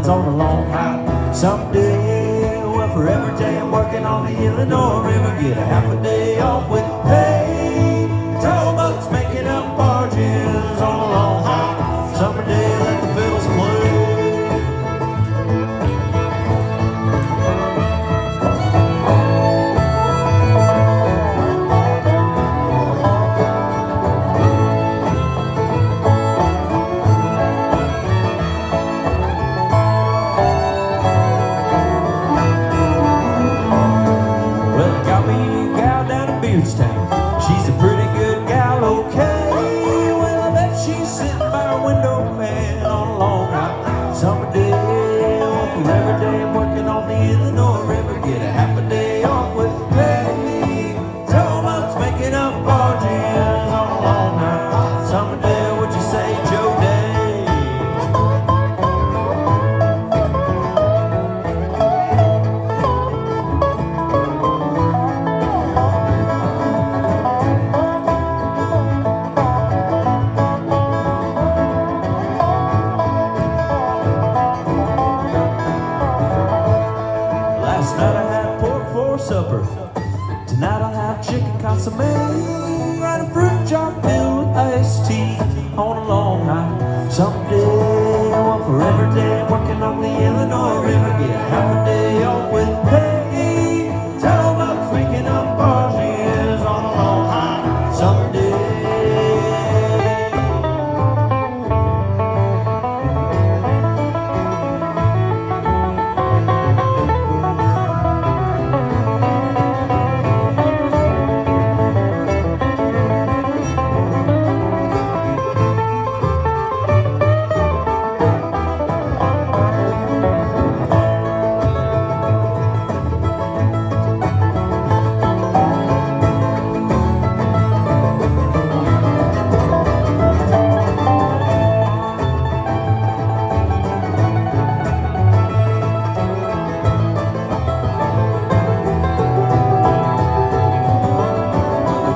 on a long hike someday. Well, for every day I'm working on the Illinois River, get a half a day off with pay. Towboats making up barges on a long hike summer day. Let the fiddles play. She's a pretty good gal, okay. Well, I bet she's sitting by a window man on a long hot summer day. Well, for every day I'm working on the Illinois River, get a half a day off with pay. Towboats making up barges on a long hot summer day. What'd you say, Joe Day? Tonight I'll have chicken consomme and a fruit jar filled with iced tea on a long night someday. Well, for every day I'm working on the Illinois River, get half a day off with pay. Towboats making up barges on a long hot summer day.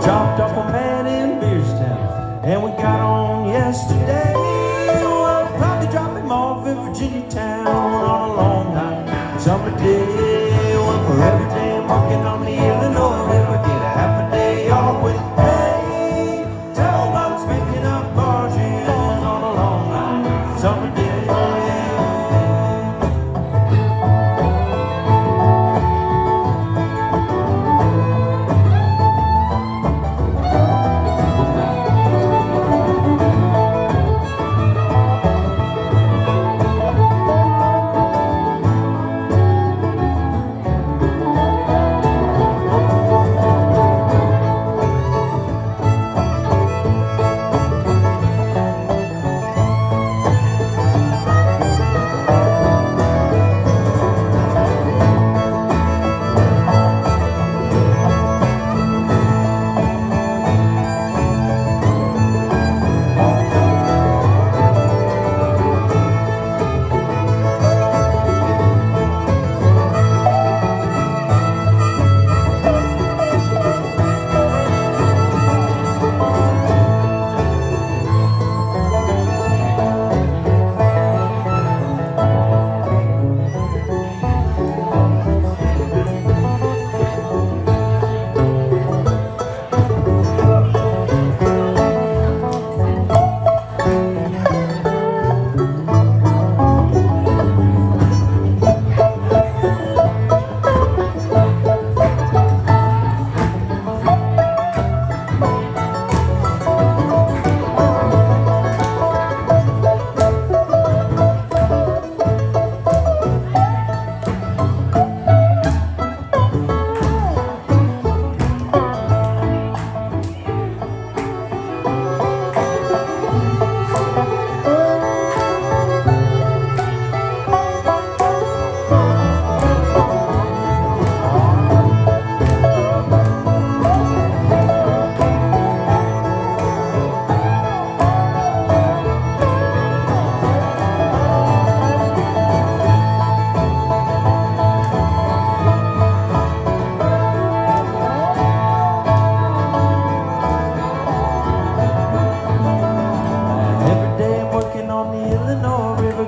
Dropped off a man in Beerstown, and we got on yesterday. Well, I'll probably drop him off in Virginia town on a long night summer day. Well, for every day I'm working on the Illinois River, get a half a day off with pay. Towboats making up barges on a long night summer day.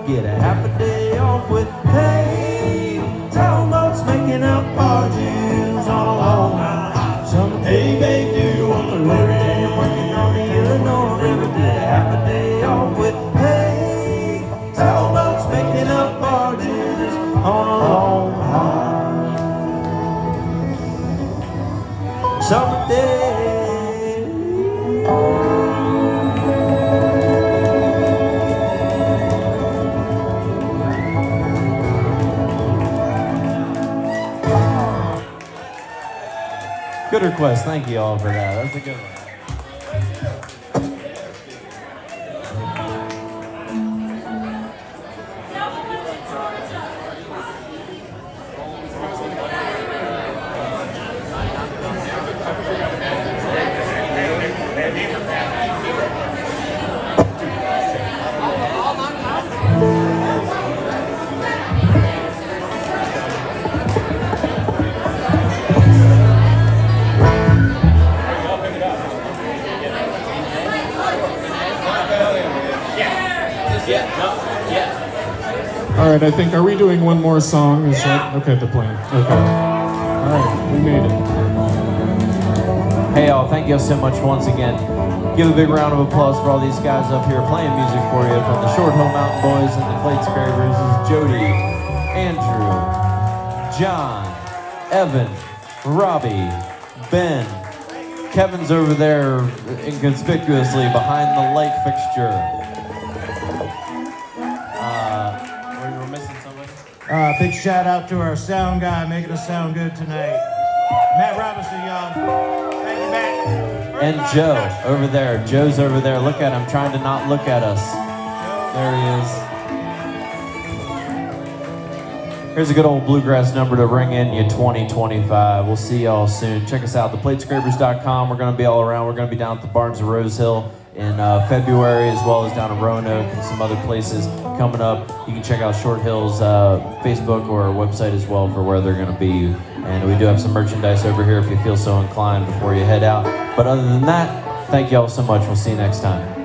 get a half a day off with pay. Sailboats making up barges all along. Hey babe, do you want the every day I'm working on the Illinois River, get a half a day off with pay. Sailboats making up barges on a long high summer day. Good request. Thank you all for that. That's a good one. All right, I think, are we doing one more song? Is that, okay, the plan, okay. All right, we made it. Hey y'all, thank you so much once again. Give a big round of applause for all these guys up here playing music for you from the Short Hill Mountain Boys and the Plate Scrapers. This is Jody, Andrew, John, Evan, Robbie, Ben. Kevin's over there inconspicuously behind the light fixture. Big shout out to our sound guy making us sound good tonight. Matt Robinson, y'all. Thank you, Matt. And Joe over there. Joe's over there. Look at him, trying to not look at us. There he is. Here's a good old bluegrass number to ring in you 2025. We'll see y'all soon. Check us out, theplatescrapers.com. We're going to be all around. We're going to be down at the Barns of Rose Hill in February, as well as down in Roanoke and some other places coming up. You can check out Short Hill's Facebook or website as well for where they're going to be. And we do have some merchandise over here if you feel so inclined before you head out. But other than that, thank you all so much. We'll see you next time.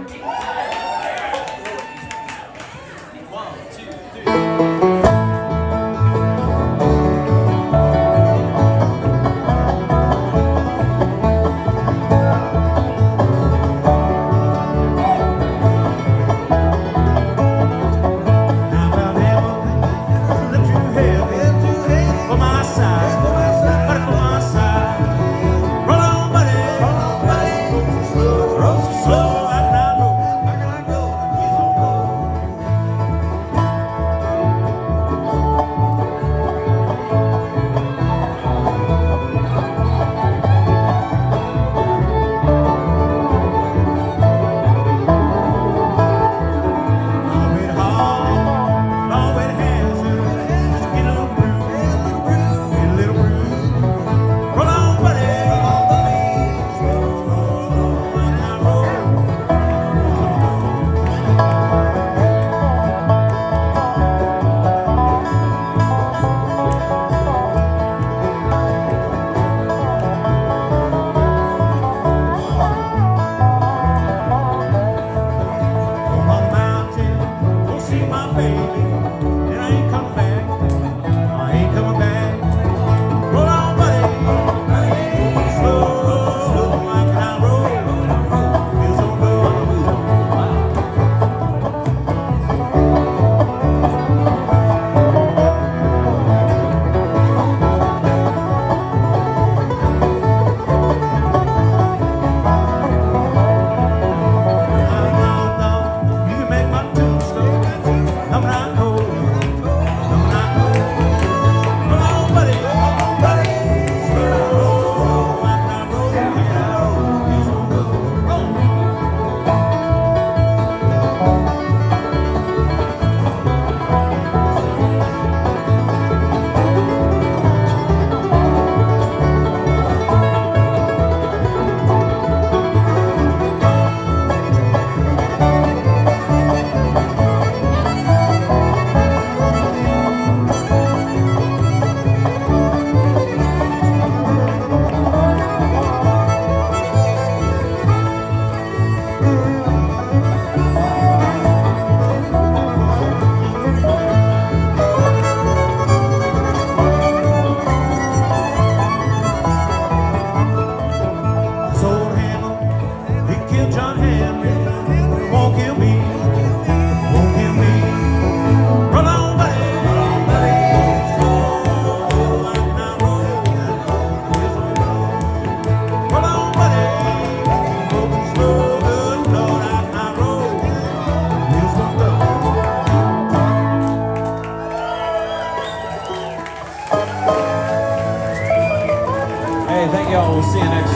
Slow right now.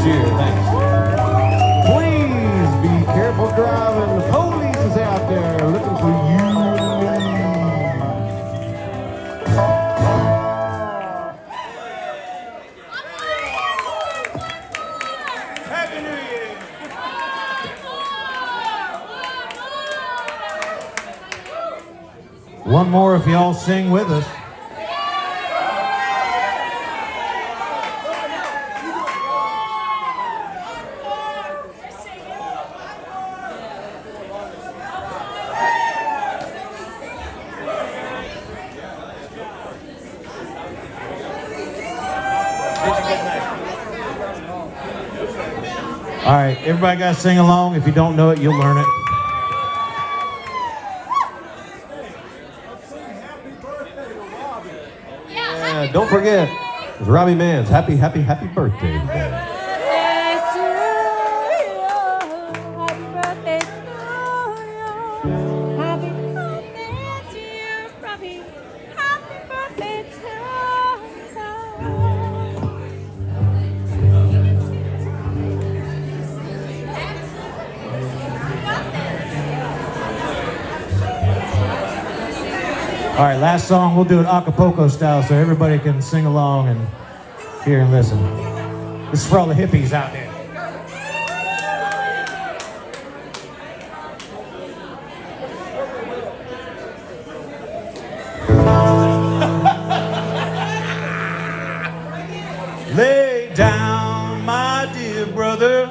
cheer. Thanks. Please be careful driving. The police is out there looking for you and me. Happy New Year. One more if y'all sing with us. All right, everybody got to sing along. If you don't know it, you'll learn it. Yeah, don't forget, it's Robbie Mann's happy birthday today. All right, last song, we'll do it Acapulco style so everybody can sing along and hear and listen. This is for all the hippies out there. Lay down, my dear brother,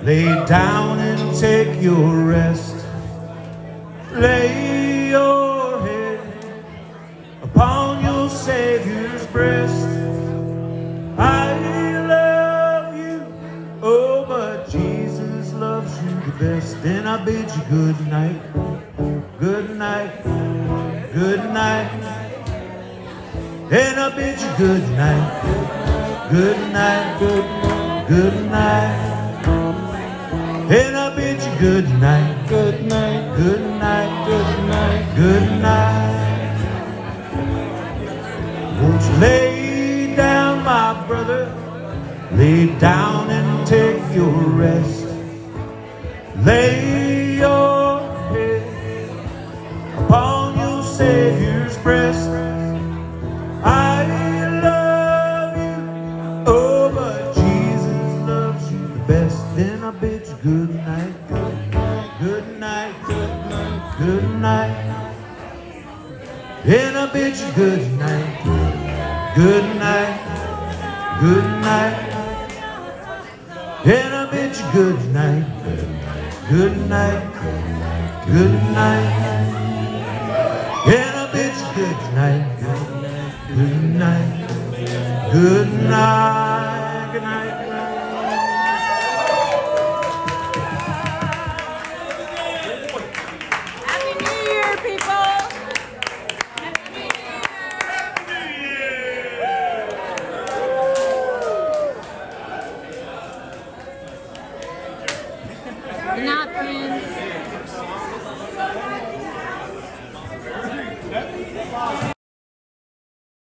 lay down and take your rest. Lay your head upon your Savior's breast. I love you, oh, but Jesus loves you the best. And I bid you good night, good night, good night. And I bid you good night, good night, good night. And I bid you good night, good night, good night, good night, good night. Won't you lay down, my brother, lay down and take your rest. Lay your head upon your Savior's breast. I love you, oh, but Jesus loves you the best. Then I bid you good night, good night, good night, good night, good night. And I bid you good night, good night, good night. And I bid you good night, good night, good night. And I bid you good night, good night, good night, good night.